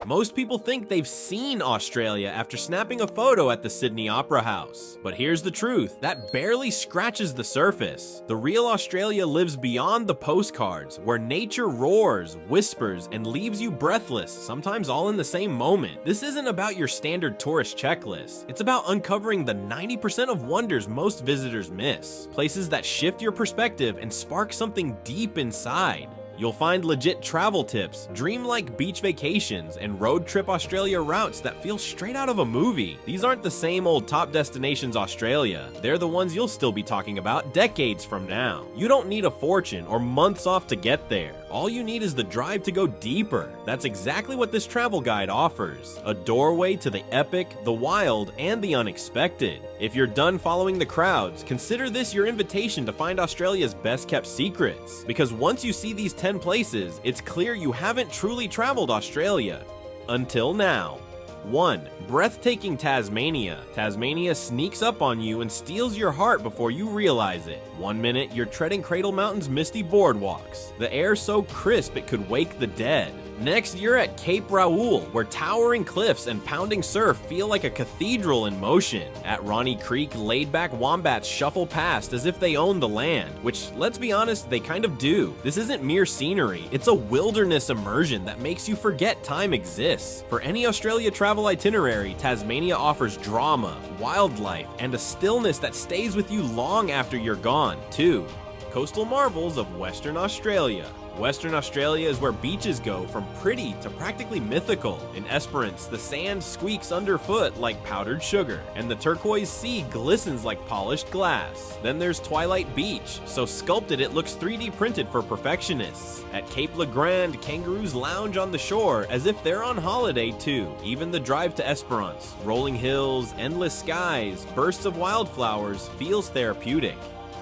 Most people think they've seen Australia after snapping a photo at the Sydney Opera House. But here's the truth, that barely scratches the surface. The real Australia lives beyond the postcards, where nature roars, whispers, and leaves you breathless, sometimes all in the same moment. This isn't about your standard tourist checklist. It's about uncovering the 90% of wonders most visitors miss. Places that shift your perspective and spark something deep inside. You'll find legit travel tips, dreamlike beach vacations, and road trip Australia routes that feel straight out of a movie. These aren't the same old top destinations Australia. They're the ones you'll still be talking about decades from now. You don't need a fortune or months off to get there. All you need is the drive to go deeper. That's exactly what this travel guide offers. A doorway to the epic, the wild, and the unexpected. If you're done following the crowds, consider this your invitation to find Australia's best kept secrets. Because once you see these 10 places, it's clear you haven't truly traveled Australia. Until now. 1. Breathtaking Tasmania. Tasmania sneaks up on you and steals your heart before you realize it. 1 minute, you're treading Cradle Mountain's misty boardwalks. The air so crisp it could wake the dead. Next, you're at Cape Raoul, where towering cliffs and pounding surf feel like a cathedral in motion. At Ronnie Creek, laid-back wombats shuffle past as if they own the land, which, let's be honest, they kind of do. This isn't mere scenery, it's a wilderness immersion that makes you forget time exists. For any Australia travel itinerary, Tasmania offers drama, wildlife, and a stillness that stays with you long after you're gone. 2. Coastal marvels of Western Australia. Western Australia is where beaches go from pretty to practically mythical. In Esperance, the sand squeaks underfoot like powdered sugar, and the turquoise sea glistens like polished glass. Then there's Twilight Beach, so sculpted it looks 3D printed for perfectionists. At Cape Le Grand, kangaroos lounge on the shore as if they're on holiday too. Even the drive to Esperance, rolling hills, endless skies, bursts of wildflowers feels therapeutic.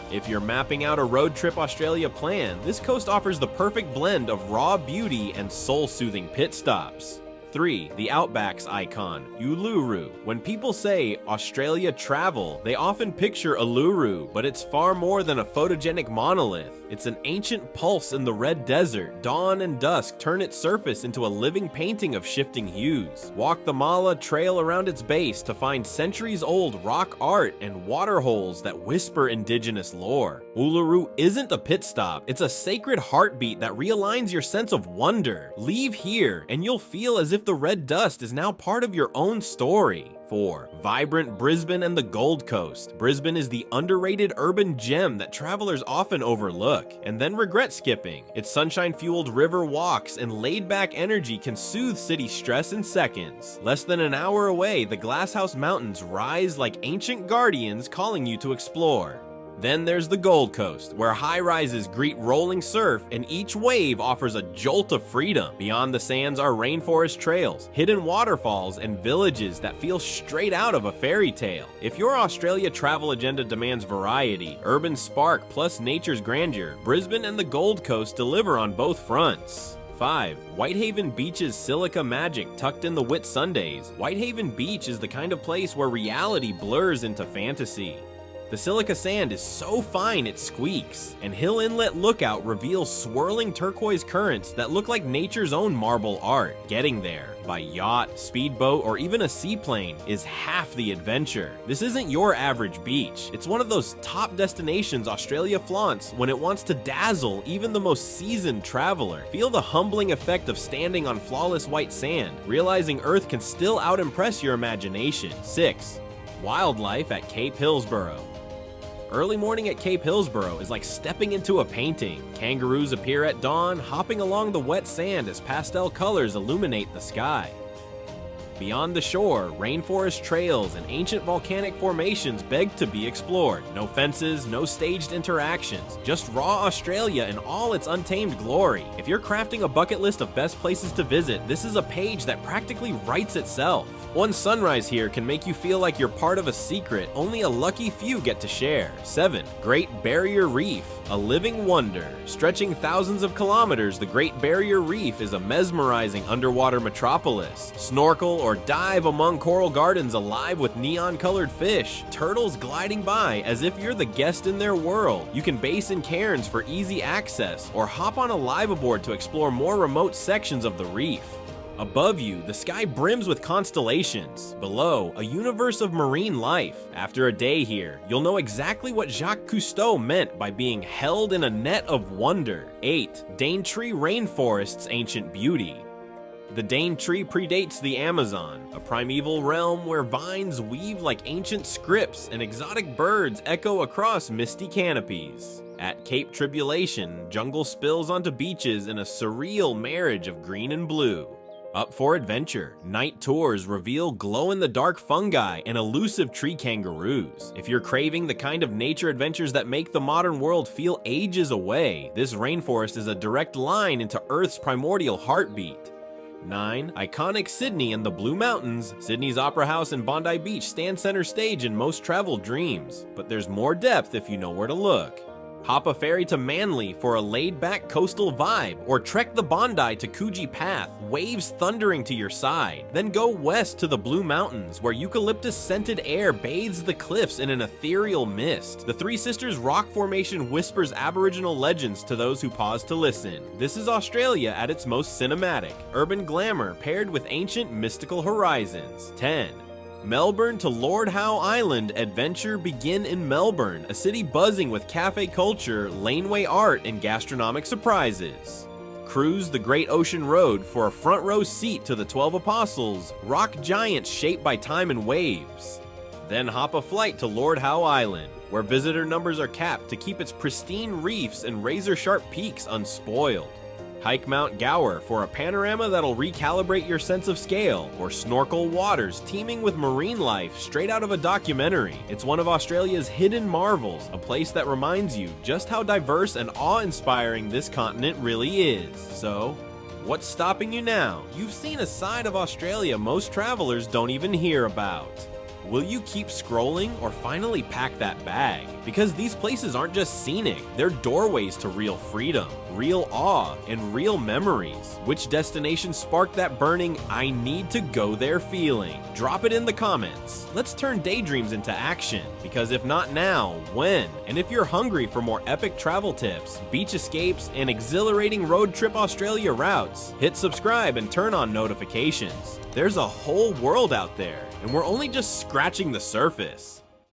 If you're mapping out a road trip Australia plan, this coast offers the perfect blend of raw beauty and soul-soothing pit stops. 3. The Outback's icon, Uluru. When people say Australia travel, they often picture Uluru, but it's far more than a photogenic monolith. It's an ancient pulse in the red desert. Dawn and dusk turn its surface into a living painting of shifting hues. Walk the Mala Trail around its base to find centuries-old rock art and water holes that whisper indigenous lore. Uluru isn't a pit stop, it's a sacred heartbeat that realigns your sense of wonder. Leave here, and you'll feel as if the red dust is now part of your own story. 4. Vibrant Brisbane and the Gold Coast. Brisbane is the underrated urban gem that travelers often overlook, and then regret skipping. Its sunshine-fueled river walks and laid-back energy can soothe city stress in seconds. Less than an hour away, the Glasshouse Mountains rise like ancient guardians calling you to explore. Then there's the Gold Coast, where high-rises greet rolling surf and each wave offers a jolt of freedom. Beyond the sands are rainforest trails, hidden waterfalls, and villages that feel straight out of a fairy tale. If your Australia travel agenda demands variety, urban spark plus nature's grandeur, Brisbane and the Gold Coast deliver on both fronts. 5. Whitehaven Beach's silica magic tucked in the Whitsundays. Whitehaven Beach is the kind of place where reality blurs into fantasy. The silica sand is so fine it squeaks, and Hill Inlet Lookout reveals swirling turquoise currents that look like nature's own marble art. Getting there, by yacht, speedboat, or even a seaplane, is half the adventure. This isn't your average beach. It's one of those top destinations Australia flaunts when it wants to dazzle even the most seasoned traveler. Feel the humbling effect of standing on flawless white sand, realizing Earth can still out-impress your imagination. 6. Wildlife at Cape Hillsborough. Early morning at Cape Hillsborough is like stepping into a painting. Kangaroos appear at dawn, hopping along the wet sand as pastel colors illuminate the sky. Beyond the shore, rainforest trails and ancient volcanic formations beg to be explored. No fences, no staged interactions, just raw Australia in all its untamed glory. If you're crafting a bucket list of best places to visit, this is a page that practically writes itself. One sunrise here can make you feel like you're part of a secret only a lucky few get to share. 7. Great Barrier Reef, a living wonder. Stretching thousands of kilometers, the Great Barrier Reef is a mesmerizing underwater metropolis. Snorkel or dive among coral gardens alive with neon-colored fish. Turtles gliding by as if you're the guest in their world. You can base in cairns for easy access, or hop on a liveaboard to explore more remote sections of the reef. Above you, the sky brims with constellations. Below, a universe of marine life. After a day here, you'll know exactly what Jacques Cousteau meant by being held in a net of wonder. 8. Daintree Rainforest's ancient beauty. The Daintree predates the Amazon, a primeval realm where vines weave like ancient scripts and exotic birds echo across misty canopies. At Cape Tribulation, jungle spills onto beaches in a surreal marriage of green and blue. Up for adventure, night tours reveal glow-in-the-dark fungi and elusive tree kangaroos. If you're craving the kind of nature adventures that make the modern world feel ages away, this rainforest is a direct line into Earth's primordial heartbeat. 9. Iconic Sydney and the Blue Mountains. Sydney's Opera House and Bondi Beach stand center stage in most travel dreams, but there's more depth if you know where to look. Hop a ferry to Manly for a laid-back coastal vibe, or trek the Bondi to Coogee Path, waves thundering to your side. Then go west to the Blue Mountains, where eucalyptus-scented air bathes the cliffs in an ethereal mist. The Three Sisters rock formation whispers Aboriginal legends to those who pause to listen. This is Australia at its most cinematic, urban glamour paired with ancient mystical horizons. 10. Melbourne to Lord Howe Island adventure begin in Melbourne, a city buzzing with cafe culture, laneway art, and gastronomic surprises. Cruise the Great Ocean Road for a front row seat to the 12 Apostles, rock giants shaped by time and waves. Then hop a flight to Lord Howe Island, where visitor numbers are capped to keep its pristine reefs and razor-sharp peaks unspoiled. Hike Mount Gower for a panorama that'll recalibrate your sense of scale, or snorkel waters teeming with marine life straight out of a documentary. It's one of Australia's hidden marvels, a place that reminds you just how diverse and awe-inspiring this continent really is. So, what's stopping you now? You've seen a side of Australia most travelers don't even hear about. Will you keep scrolling or finally pack that bag? Because these places aren't just scenic, they're doorways to real freedom, real awe, and real memories. Which destination sparked that burning, I need to go there feeling? Drop it in the comments. Let's turn daydreams into action, because if not now, when? And if you're hungry for more epic travel tips, beach escapes, and exhilarating road trip Australia routes, hit subscribe and turn on notifications. There's a whole world out there, and we're only just scratching the surface.